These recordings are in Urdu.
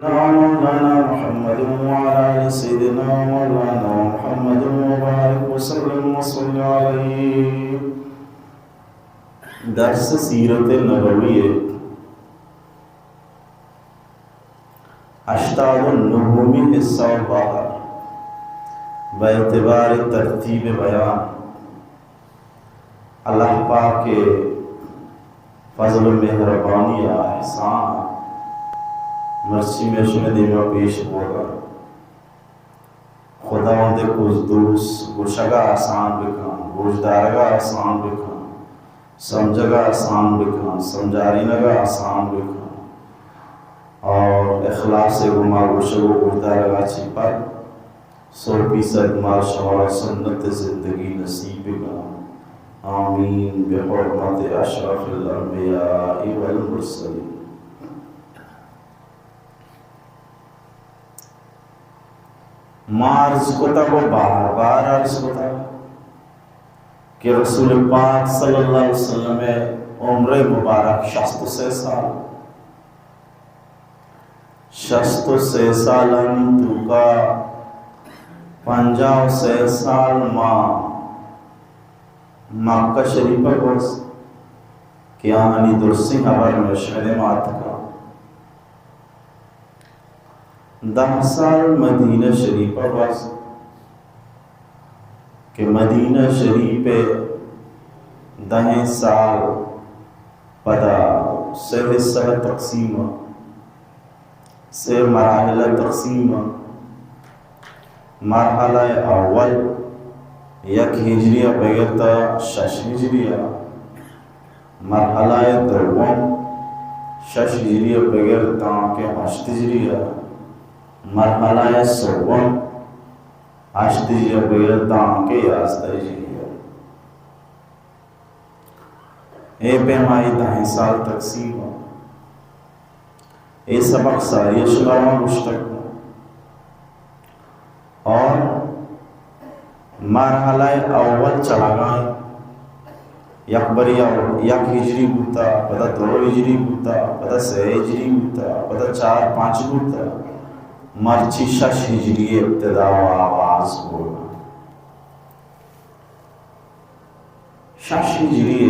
مولانا محمد وعلى آل سيدنا مولانا محمد وبارك وسلم وصل عليه. درس سیرت نبوی اشتاد النجومی حصہ باہر باعتبار ترتیب بیان اللہ پاک کے فضل و مہربانی احسان مرسی میں شنیدی میں پیش ہوگا. خدا وندے کچھ دوس گوشگا آسان بکھان گوشدارگا آسان بکھان سمجھگا آسان بکھان سمجھارینگا آسان بکھان اور اخلاص گما گوشگو گوشدارگا چھپا 100% مال شوارا سنت زندگی نصیب بکھان. آمین بحرمت اشرف الانبیاء والمرسلین. ما عرض کتا کو بار بار عرض کتا کہ رسول پاک صلی اللہ علیہ وسلم عمر مبارک 66 سال 66 سالن تو کا 56 سال مکہ شریفہ گوز کیا ہنی درسی خبر میں شہر مات کا 10 سال مدینہ شریفہ گوز کہ مدینہ شریف 10 سال پدا سے حصہ تقسیم سے مراحل تقسیم. مرحلہ اول 1 ہجریہ بغیرتا 6 ہجریہ. مرحلہ دوم 6 ہجریہ بغیرتا کہ 8 ہجریہ. مرحلہ سوم 8 ہجریہ بغیرتا کہ 11 ہجریہ. اے پیمائی 10 سال تقسیم اے سبق ساری شماروں مشتق اور مرحلہ اول چلا گئے 1 ہجری بوتا پتہ 2 ہجری بوتا پتہ 3 ہجری بوتا پتہ 4-5 بوتا مرچی 6 ہجری ابتدا و آغاز ہوگا. 6 ہجری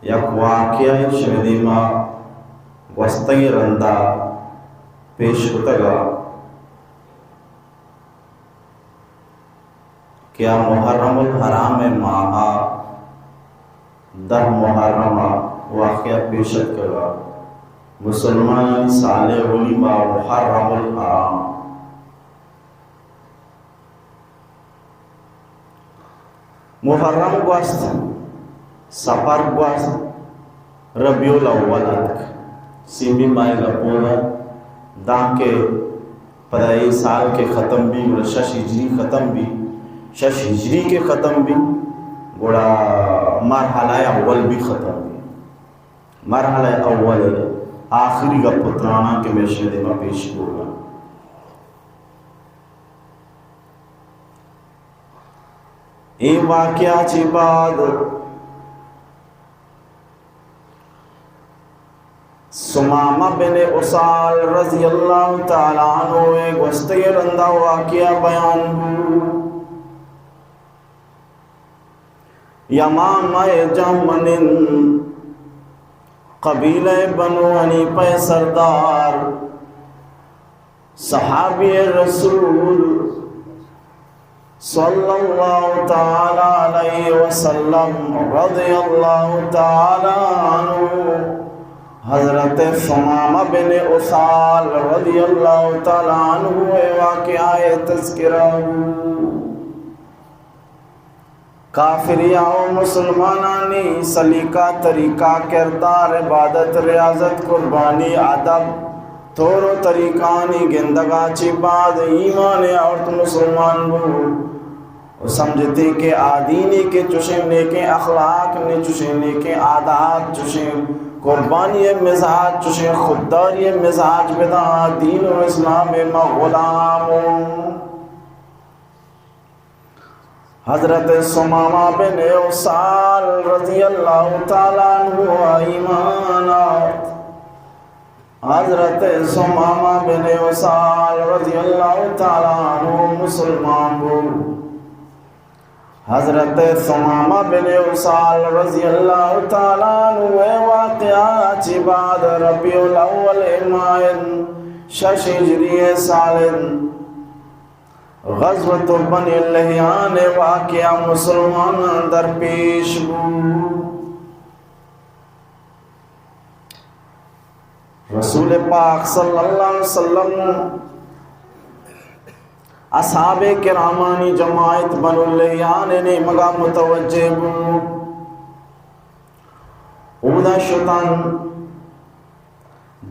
یک واقعہ شہدیمہ وسطی رندہ پیش ہوتا گا. کیا محرم الحرام ماہ 10 محرم واقعہ پیشت کرا مسلمان سال ولی با محرم الحرام. محرم گوست سفر گوست ربیع الاول تک سیمی ماہ گپورا دان کے پدائی سال کے ختم بھی 6 ہجری ختم بھی 6 ہجری کے ختم بھی گوڑا مرحلہ اول بھی ختم بھی. مرحلہ اول آخری کا پترانا کے میں شہدے میں پیش ہوگا. این واقعہ چی بعد سمامہ بن اسال رضی اللہ تعالیٰ عنہ ایک وسطی رندہ واقعہ بیان ہو. یمامہ جمن قبیلہ بنو حنیفہ سردار صحابی رسول صلی اللہ تعالی علیہ وسلم رضی اللہ تعالی عنہ حضرت سمامہ بن اسال رضی اللہ تعالی عنہ واقعہ تذکرہ. کافریہ و مسلمانانی سلیقہ طریقہ کردار عبادت ریاضت قربانی ادب طور و طریقانی گندگا چی بعد ایمان عورت مسلمان بو سمجھتے کہ آدینی کے چشیں نیکیں اخلاق نے چشیں نیکیں عادات چشیں قربانی مزاج چشیں خودداری مزاج بدا دین و اسلام میں غلاموں. حضرت سمامہ بن اسال رضی اللہ تعالیٰ عنہ ایمانات حضرت ثمامہ بن اسال رضی اللہ تعالیٰ عنہ مسلمان ہو. حضرت ثمامہ بن اسال رضی اللہ تعالیٰ عنہ واقعہ چی بعد ربیع الاول ماہن شش ہجری سالن غزوۃ بنی لحیان واقعہ مسلمان در پیش بو. رسول پاک صلی اللہ علیہ وسلم اصحاب کرامانی جماعت بنو لحیان نے مگا متوجہ بو. اودا شتن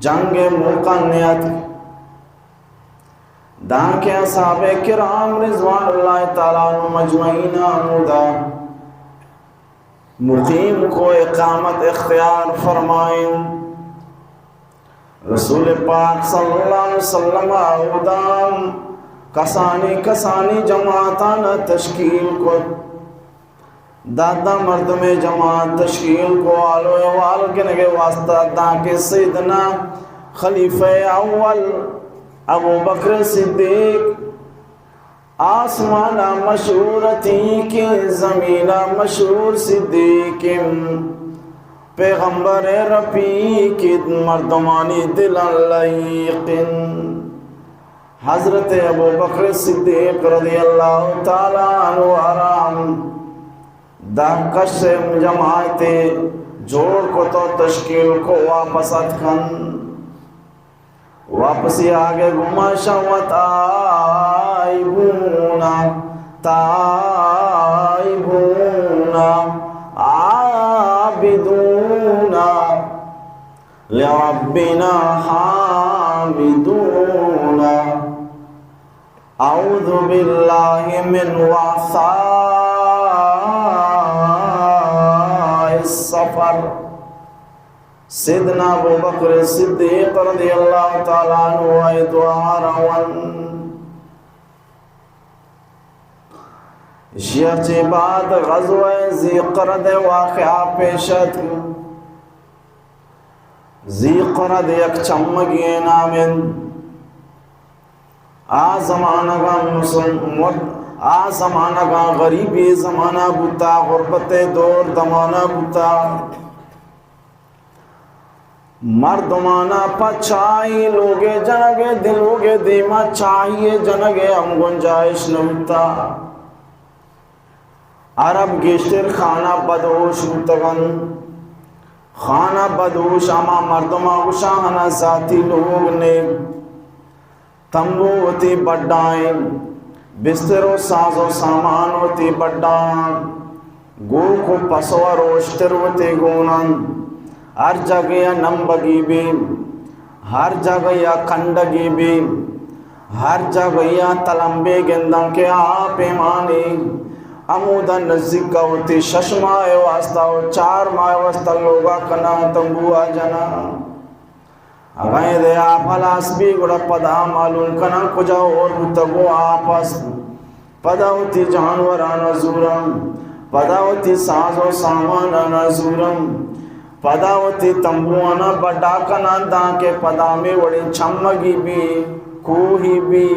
جنگ موقنیت داکہ اصحاب کرام رضوان اللہ تعالیٰ عنہ مجمعین آمودا مقیم کو اقامت اختیار فرمائیں. رسول پاک صلی اللہ علیہ وسلم آودام کسانی جماعتان تشکیل کو دادا مردم جماعت تشکیل کو آلو اوال کے نگے واسطہ تاکہ سیدنا خلیفہ اول ابو بکر صدیق آسمانہ مشہور تھی کہ زمینہ مشہور صدیق پیغمبر رفیق مردمانی دل لائقن حضرت ابو بکر صدیق رضی اللہ تعالیٰ عنہ آرام دا کش جماعت جوڑ کو تو تشکیل کو واپس اتکن واپسی آگے گما شوت آئیبونا عابدونا لربنا حامدونا اعوذ باللہ من وعثاء السفر. سیدنا ابو بکر صدیق رضی اللہ تعالیٰ عنہ دعا روان شیعہ بعد غزوہ ذیقرد واقعہ پیشت. ذیقرد یک چمگی نامن زمانہ کا غریبی زمانہ بوتا غربت دور دمانہ بوتا مردمانہ پچائی لوگے جنگے دلوگے دیما چاہیے جنگے ہم گنجائش نوتا. عرب گیشتر خانہ بدوش بتگن خانہ بدوش اما مردمہ گشاہنہ ذاتی لوگ نے تمبو ہوتی بڑھائیں بستر و ساز و سامان ہوتی بڑھائیں گو کو پسو روشتر ہوتی گونن ہر جگہ نمبگی بھی ہر جگہ کھنڈگی بھی ہر جگہ تلمبے گندن کے آپ ایمانی امودہ نزدیک کا ہوتی شش ماہ واسطہ و 4 ماہ واسطہ لوگا کنا تنبوہ جنا اگائیں دے آپ حلاس بھی گڑا پدا معلوم کنا کجا اور بتگو آپس پدا ہوتی جانوران زورم پدا ہوتی ساز و سامان زورم پدا ہوتی تنبوانا بڑا کنا دان کے پدا میں وڑی چھمگی بھی کوہی بھی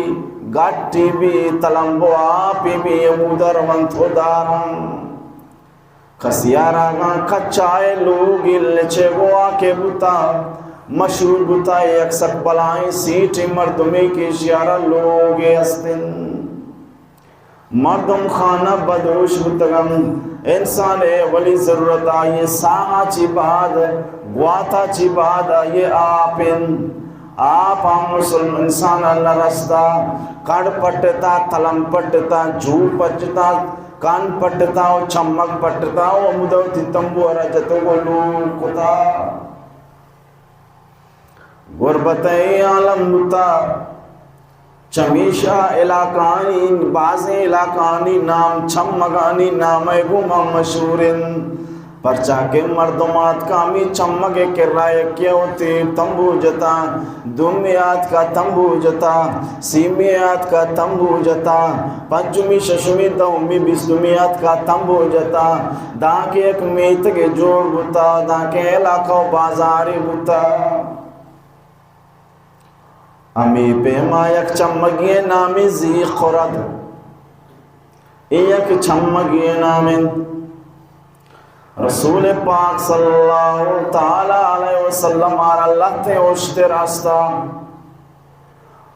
گاٹی بھی تلمبو آپی بھی امودر منتو دارم کسیارا گان کچائے لوگی لچے گوا کے بتا مشہور بتا یک سک بلائیں سیٹ مردمی کی شیارہ لوگے استن مردم خانہ بدوش بتگم انسان ولی ضرورت آئیے ساہا چی بعد گواتا چی بعد آئیے آپن آپ مسلم انسان اللہ رستا کڑ پٹتا تلم پٹتا جو پچتا کان پٹتا و چمک پٹتا و مدوتی تنبو رجتو کو لوکتا غربت عالم بتا چمیشہ علاقانی باز علاقانی نام چمگانی نام گما مشہورن پرچا کے مردمات کامی چمگے کرائے کیا ہوتی تنبو جتا دمیات کا تنبو جتا سیمیات کا تنبو جتا پنچمی ششمی دومی بیسمیات کا تنبو جتا داکے ایک میت کے جوڑ بتا داکے علاقہ و بازاری بتا امی پیما یک چمگی نامی زی خورد یک چمگی نامی رسول پاک صلی اللہ تعالی علیہ وسلم آر اللہ تے اشتر آستا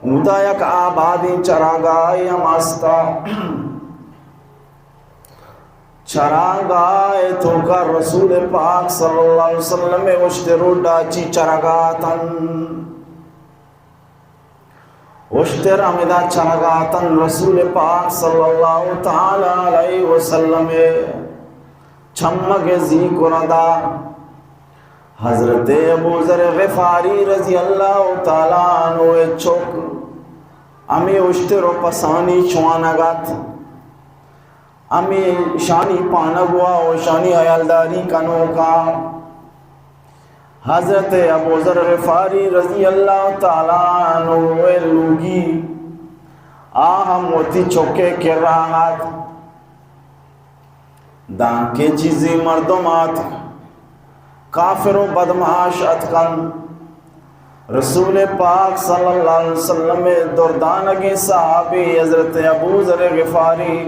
اودا یک آبادی چراگائی ہم آستا چراگائی تو کا رسول پاک صلی اللہ علیہ وسلم اشتر ڈاچی چراگاتن اشتر امیدہ چراگاتن رسول پاک صلی اللہ تعالی علیہ وسلم چمگ زی کردا حضرت ابو ذر غفاری رضی اللہ تعالیٰ عنہ چوک امی اشتر و پسانی شوانگات امی شانی پانگوا و شانی حیالداری کنو کا حضرت ابو ذر غفاری رضی اللہ تعالیٰ عنہ لوگی آہم موتی چوکے کر رہا دان کے چیزی مردمات کافر و بدمعاش اتکن رسول پاک صلی اللہ علیہ وسلم دردانگی صحابی حضرت ابو ذر غفاری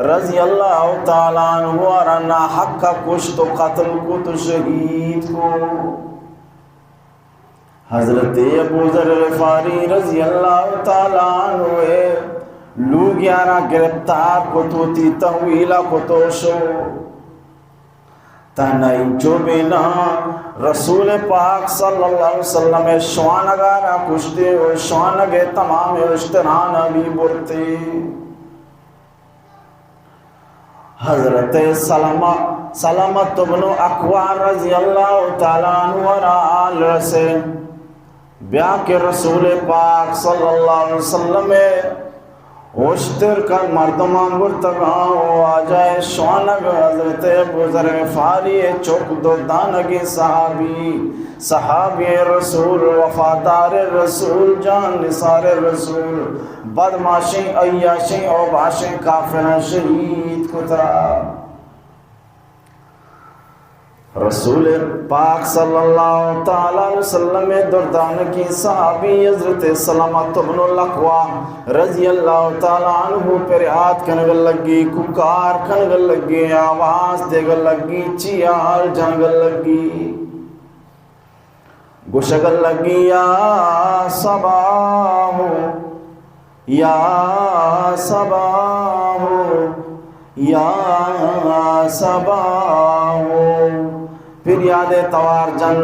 رضی اللہ تعالیٰ عنہ ارنا حق کا کشت و قتل کو تو شہید کو حضرت ابو ذر غفاری رضی اللہ تعالیٰ عنہ لوگ یارا گرفتار کو تو تی تحویلہ کو تو شو تنائی جو بینا رسول پاک صلی اللہ علیہ وسلم شوانگارا کشتے و شوانگے تمام اشتران بھی برتے حضرت سلامت بن اکوار رضی اللہ تعالیٰ عنہ ورآل رسے بیا کے رسول پاک صلی اللہ علیہ وسلم اشتر کا مردمان برتگاں و آجائے شوانگ حضرت ابو ذر غفاری چوک دردانگی صحابی رسول وفادار رسول جان نثار رسول بدماشیں عیاشیں اوباشیں کافریں شہید کترا رسول پاک صلی اللہ تعالیٰ علیہ وسلم دردانگی صحابی حضرت سلامت بن الاکوا رضی اللہ تعالیٰ عنہ پر آت کنگل لگی ککار کنگل لگی آواز دیگل لگی چیال جنگل لگی گشگل لگی یا صباہو یا صباہو یا صباہو پھر یاد توار جن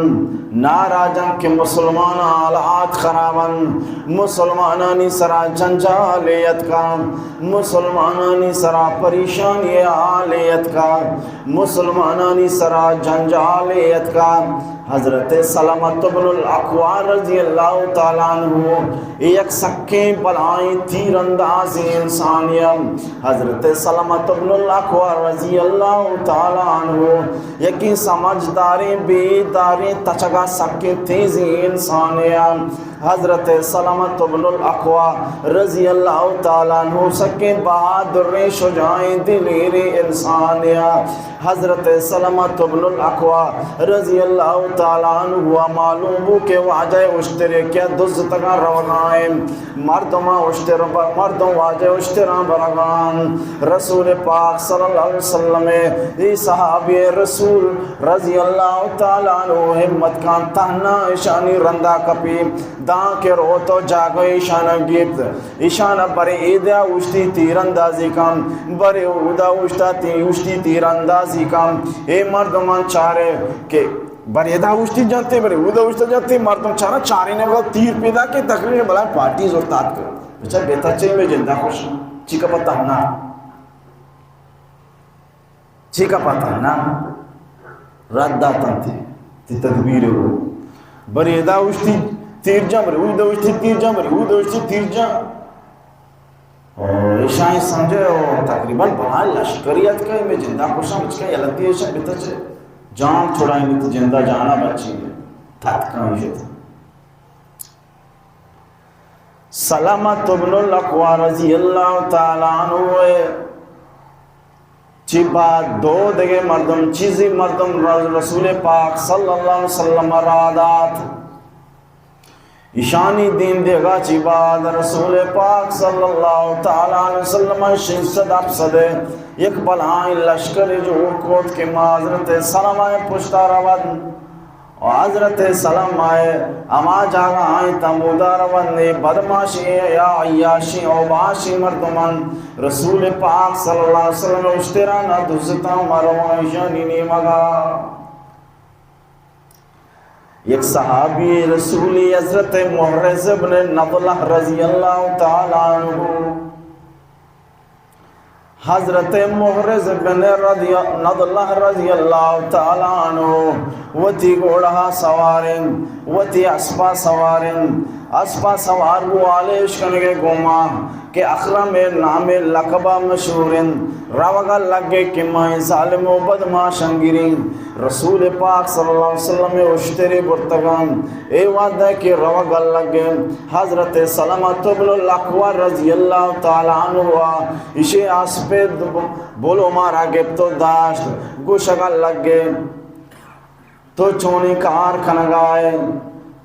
نارا جن کے مسلمان آلات خرابن مسلمانانی سرا جنجالیت کا مسلمانانی سرا پریشانی آلیت کا مسلمانانی سرا جنجالیت کا حضرت سلامت بن الاکوا رضی اللہ تعالیٰ عنہ ایک سکے بلائیں تیر اندازی انسانیت حضرت سلامت بن الاکوا رضی اللہ تعالیٰ عنہ یکی سمجھداری بیداری تچگا سکے تیزی انسانیت حضرت سلامت بن الاکوا رضی اللہ تعالیٰ عنہ سکے بہادر شجاعیں دلیر انسانیت حضرت سلامت بن الاکوا رضی اللہ تعالیٰ عنہ معلوم ہو کہ واجہ اشترے کیا دز تگا روغائیں مردمہ اشتر مردم واجہ اشتران برغان رسول پاک صلی اللہ علیہ وسلم ای صحابی رسول رضی اللہ تعالیٰ عنہ ہمت کان تہنا اشانی رندہ کپی دان کے رو تو جاگو ایشانہ گیت ایشانہ بری ایدہ اشتی تیر اندازی کام بری اودا اشتی تیر اندازی کام اے مردمان چارے کہ بری ایدہ اشتی جانتے بری اودا اشتی جانتے مردم چارہ چارے نے وقت تیر پیدا کے تقریر بلائیں پارٹی زورتات کر بچہ بیتا چاہیے میں جندہ خوش چیکا پتہ نا چیکا پتہ نا رد داتن تھی تدبیر ہو بری ایدہ اشتی تیر جا بری اودا اشتی تیر جا بری اودا اشتی تیر جا اور ایشائیں سمجھے اور تقریباً بہائی لشکریت کا میں جندہ خوشاں بچ کا یلتی ایشا بیتا چھے جان چھوڑائیں نہیں تو جندہ جانا بچی ہے تھت کا ایشا تھا سلامت بن الاکوا رضی اللہ تعالیٰ عنہ چی بات دو دگے مردم چیزی مردم رسول پاک صلی اللہ علیہ وسلم رادات ایشانی دین دے گا چی بعد رسول پاک صلی اللہ تعالیٰ علیہ وسلم شنصد افسد یک بلائیں لشکر جو کوت کے معذرت سلام آئے پشتا روان و حضرت سلام آئے اما جاگا آئیں تمودا روان نے بدماشی یا عیاشی او باشی مردمان رسول پاک صلی اللہ علیہ وسلم اشترانا دوزتا مروان ایشانی نیمگا ایک صحابی رسولی حضرت محرز بن نضلہ رضی اللہ تعالیٰ عنہ حضرت محرز بن نضلہ رضی اللہ تعالیٰ عنہ وتی گوڑا سوارن وتی اسپا سوارن اسپا سوار والے شکنگے گوما کہ اخرم نام لقبہ مشہورن روگا لگے کہ مائیں ظالم و بدماشنگرین رسول پاک صلی اللہ علیہ وسلم اشتری برتگان اے وعدہ کہ روگا لگے حضرت سلمت بن الاکوع رضی اللہ تعالیٰ عنہ اسے آسپے بولو مارا گپتو داشت گوشگا لگے تو چونی کار کھنگائے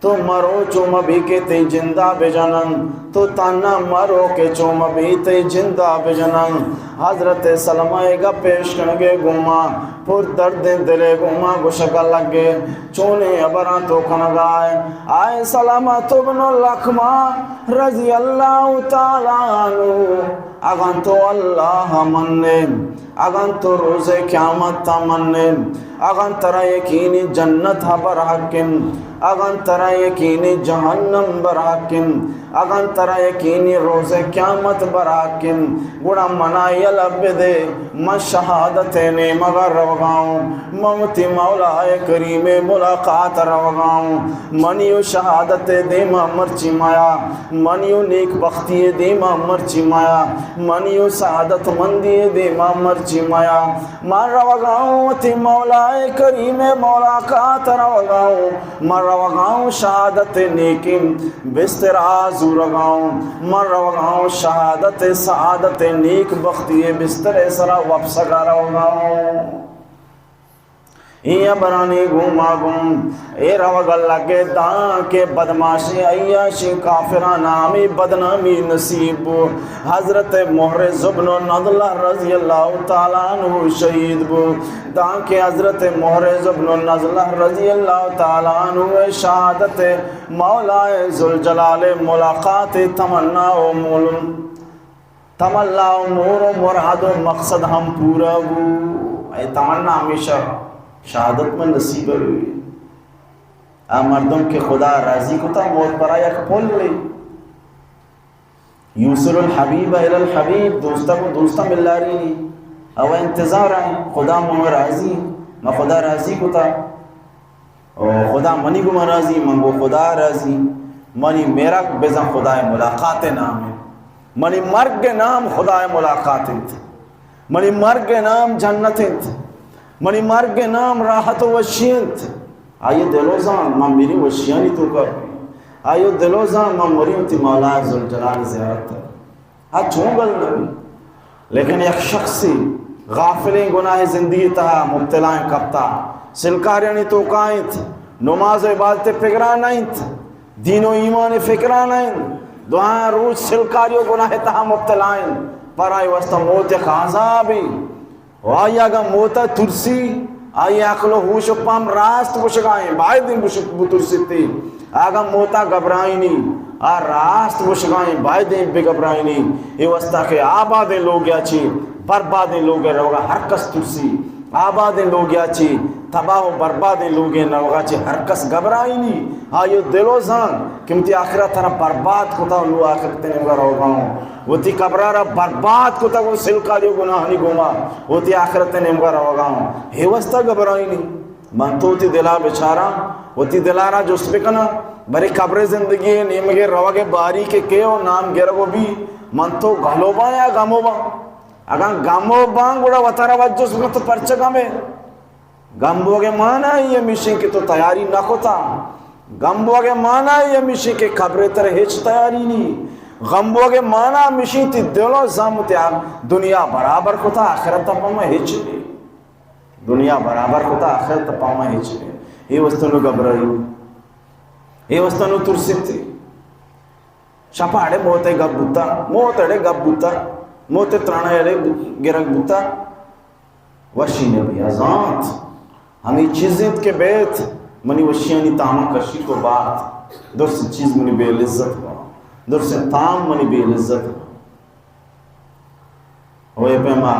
تو مرو چوم بھی کے تی جندہ بجنن تو تانا مرو کے چوم بھی تی جندہ بجنن حضرت سلمہ گا پیش کنگے گوما پور درد دلے گوما گوشگا لگے چونے ابران تو کنگائے آئے سلمہ بن الاکوع رضی اللہ تعالیٰ عنہ اگن تو اللہ مننے اگن تو روز قیامت تا مننے اگن ترہ یقینی جنت برحکم اگن ترہ یقینی جہنم برحکم اگن ترہ یقینی روز قیامت برحکم گوڑا منائی لب دے من شہادتیں مگر روگاؤں موتی مولا کریم ملاقات روگاؤں منیو شہادت دیما مرچی مایا منیو نیک بختی دیما مرچی مایا منیو سعادت مندی دیما مرچی مایا من روگاؤں تی مولا کریم ملاقات روگاؤں من روگاؤں شہادت نیکم بستر آزو رگاؤں من روگاؤں شہادت سعادت نیک بختی بستر سرا وپسگا روگاؤں یہ برانی گوما گوم اے روگا لگے دان کے بدماشی عیاشی کافران نامی بدنامی نصیب حضرت محرز بن نضلہ رضی اللہ تعالیٰ عنہ شہید بو دان کے حضرت محرز بن نضلہ رضی اللہ تعالیٰ عنہ شہادت مولا ذوالجلال ملاقات تمنا و مولن تمنا و مور و مراد و مقصد ہم پورا بو اے تمنا ہمیشہ شہادت میں نصیب ہوئی مردم کے خدا راضی کو تا موت پر آیا کھول لئی یوصل الحبیب الى الحبیب دوستا کو دوستا مل رہی نہیں او انتظار آئیں خدا میں راضی میں خدا راضی کو تا خدا منی کو میں راضی منگو خدا راضی منی میرا بزن خدا ملاقات نام ہے منی مرگ نام خدا ملاقات منی مرگ نام جنت منی مرگ نام راحت و وشیت آئیے دلوزان میں میری وشیانی تو کر آئیے دلوزان میں مریم تی مولا ذوالجلال زیارت ہے چونگل نبی لیکن ایک شخصی غافلیں گناہ زندگی تہا مبتلائیں کبتا سلکاریانی تو کائنت نماز و عبادت فکرانائنت دین و ایمان فکرانائنت دعائیں روز سلکاریو گناہ تہا مبتلائیں پر آئی وسط موت خازابی آئی آگا موتا ترسی آئی اقلو ہوش پام راست بشگائیں بائی دن بترسی تھی آگا موتا گبرائیں نہیں راست بشگائیں بائی دن بے گبرائیں نہیں یہ وسطہ کہ آبادیں لوگ یا چی بربادیں لوگ روگا ہر کس ترسی آبادیں لوگ یا چی تباہ و بربادیں لوگ روگا چی ہر کس گبرائیں نہیں آئیو دلو زان کمتی آخرت تھا برباد کتا لو آخرت نے مگا روگا ہوں وہ تی قبرارا برباد کتا وہ سلکاریو گناہ نہیں گوما وہ تی آخرت نے مگا روگا ہوں ہی وسطہ گبرائیں نہیں من تو تی دلا بچارا وہ تی دلارا جس بکنا بری قبر زندگی نیمگے روگے باری کے کیو نام گرگو بھی من تو گھلو با یا گامو با اگر گامو بان گوڑا وطارا وجہ سکتا تو پرچگا میں گمبو کے مانا یہ مشین کی تو تیاری نہ کتا گمبو کے مانا یہ مشین کے قبر تر ہیچ تیاری نہیں غمبو کے مانا مشین تی دلو زامتی دنیا برابر کتا آخرت پاما ہیچ نہیں دنیا برابر کتا آخرت پاما ہیچ نہیں یہ وستنو گبرائی یہ وستنو ترسیتی شپاڑے موتے گب بوتا موتڑے گب بوتا موتے ترانے اڑے گرگ بوتا وشی نبی ازانت ہمیں چیزت کے بیت منی وشیانی تاما کشی کو بات در سے چیز منی بے لذت ہوا در سے تام منی بے لذت ہوئے پیما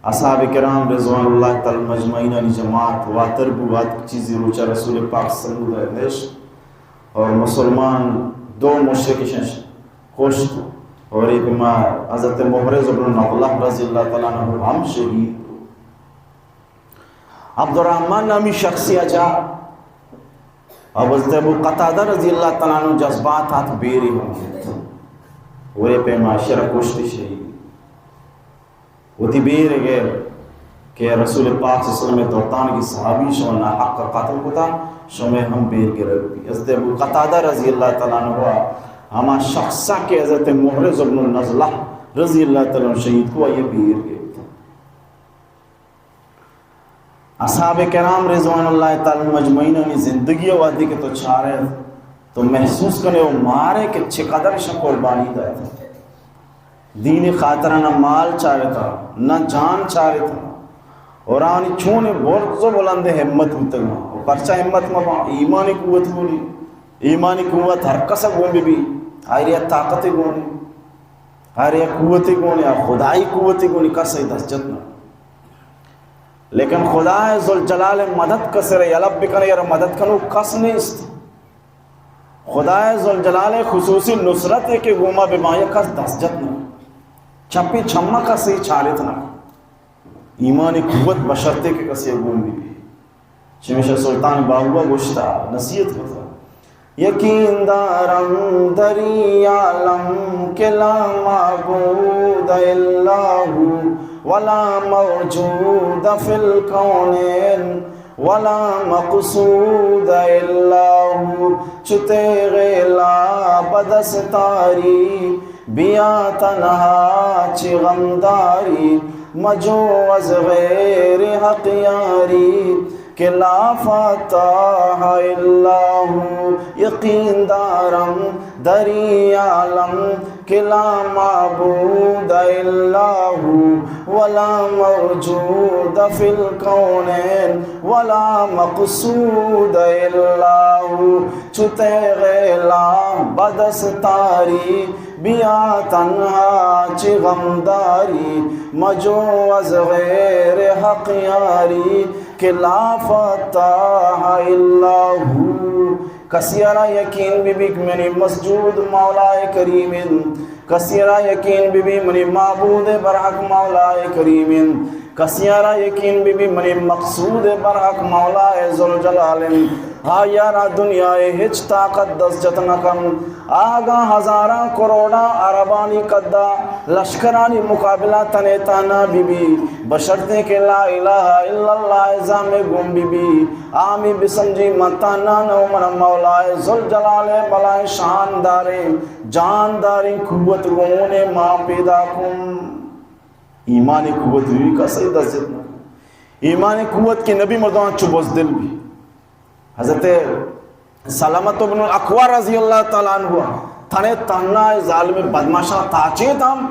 اصحاب کرام رضوان اللہ تعالی مجمعین علی جماعت واتر بوات چیزی روچہ رسول پاک صلی اللہ علیہ وسلم اور مسلمان دو مشرکشن خوشت اور ایک پیما حضرت محرز بن نقلہ رضی اللہ تعالیٰ عنہ ہم شہید عبدالرحمن نامی شخصی اجا اب حضرت ابو قتادہ رضی اللہ تعالیٰ عنہ جذبات ہاتھ بیری ہوں وہ پیما شرک کشتی شہید وہ تی بیر گئے کہ رسول پاک صلی اللہ علیہ وسلم دوتان کی صحابی شونا حق کا قتل کتا شمیں ہم بیر کے رکھ بھی حضرت ابو قتادہ رضی اللہ تعالیٰ عنہ ہوا ہما شخصہ کے حضرت محرز بن النزلہ رضی اللہ تعالیٰ عنہ شہید کو یہ بیر گئے اصحاب کرام رضوان اللہ تعالیٰ مجمعین نے زندگی وادی کے تو چھارے تو محسوس کرنے وہ مارے کہ چقدر شا قربانی دائے تھا دین خاطرہ نہ مال چاہے تھا نہ جان چاہے تھا اور آنی چھونے بہت بلند ہمت ہوتا گا پرچہ ہمت مبا ایمانی قوت گونی ایمانی قوت ہر کسا گون بھی آئیریا طاقت گونی آئیریا قوت گونی خدای قوت گونی کسا دست جتنا لیکن خدا ذوالجلال مدد کسر یلب بکنے یا مدد کنو کس نیست خدا ذوالجلال خصوصی نصرت ہے کہ گوما بمایا کس دست جتنا چپی چھما کسی چھالت نہ ایمانی قوت بشرتے کے کسی گوم بھی چمیشہ سلطان باہوا گوشتا نصیحت ہوتا یقین دارم دری عالم کہ لا معبود الا ہو ولا موجود فی الکونین ولا مقصود الا ہو چتے غیلا بدستاری بیا تنہا چی غمداری مجو از غیر حق یاری کہ لا فتح الا ہو یقین دارم دری عالم کہ لا معبود الا ہو ولا موجود فی الکونین ولا مقصود الا ہو چھتے غیلا بدستاری بیا تنہا چی غمداری مجو از غیر حق یاری کہ لا فتح الا ہو کسیرہ یقین بھی منی مسجود مولا کریم کسیرہ یقین بھی منی معبود برحق مولا کریم کسیرہ یقین بھی منی مقصود برحق مولا ذوالجلال ہاں یارا دنیا ہچ طاقت دست جتنا کم آگا ہزارہ کروڑا عربانی قدہ لشکرانی مقابلہ تنے تانا بی بی بشرتے کہ لا الہ الا اللہ ازام گم بی بی آمی بسمجی متانا نو من مولا ذوالجلال بلائے شاندارے جاندارے قوت گونے ماں پیدا کم ایمانی قوت ہوئی کا صحیح دست جتنا ایمانی قوت کے نبی مردان چوبز دل بھی حضرت سلامت بن الاکوع رضی اللہ تعالیٰ عنہ تھنے تنہ ظالم بدماشا تاچے تھام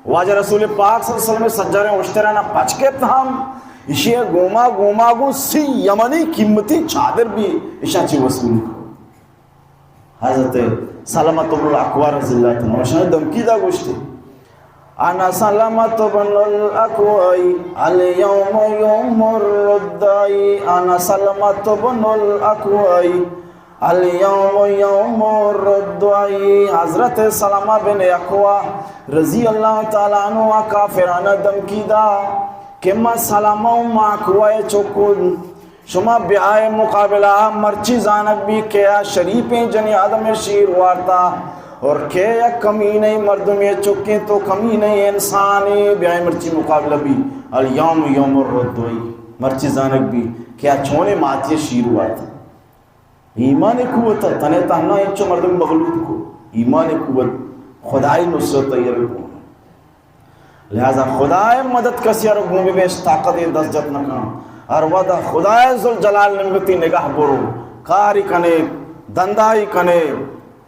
واجہ رسول پاک صلی اللہ علیہ وسلم سجریں اشترانہ پچکے تھام اسی گوما گوما گو سی یمنی قیمتی چادر بھی اشا چی وصول حضرت سلامت بن الاکوع رضی اللہ تعالیٰ عنہ دمکی دا گوشتے انا سلامت بن الاکوع اليوم یوم الردائی انا سلامت بن الاکوع اليوم یوم الردائی حضرت سلامہ بن اکوع رضی اللہ تعالیٰ عنہ کافرانہ دمکی دا کہ ما سلامہ ما اکوع چکن شما بیائے مقابلہ مرچی زانک بھی کیا شریفیں جنی آدم شیر وارتا اور کہ یک کمی نہیں مردمی چکیں تو کمی نہیں انسانی بیائی مرچی مقابلہ بھی الیوم یوم الردوئی مرچی زانک بھی کیا چھونے ماتی شیر ہوا تھا ایمان قوت تنے تہنا انچو مردم مغلوط کو ایمان قوت خدای نصرت تیر کو لہذا خدای مدد کسی رکھوں میں بیش طاقت دست جت نکا اور ودا خدای ذوالجلال نمتی نگاہ برو کاری کنے دندائی کنے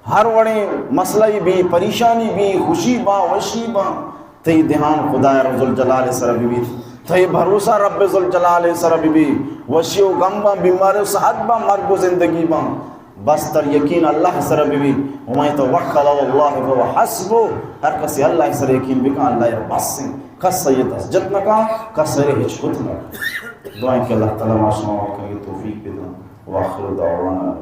ہر وڑے مسئلہ بھی پریشانی بھی خوشی با وشی با تی دھیان خدا رب ذوالجلال سر بھی تی بھروسہ رب ذوالجلال سر بھی وشی و غم با بیماری و صحت با مرگ و زندگی با بس تر یقین اللہ سر بھی ومیں توکل اللہ و حسبو ہر کسی اللہ سر یقین بکا اللہ بس سے کس سید اسجد نکا کس سر ہچکت نکا دعائیں کہ اللہ تعالیٰ معاشرہ کی توفیق بدن وآخر دعوانا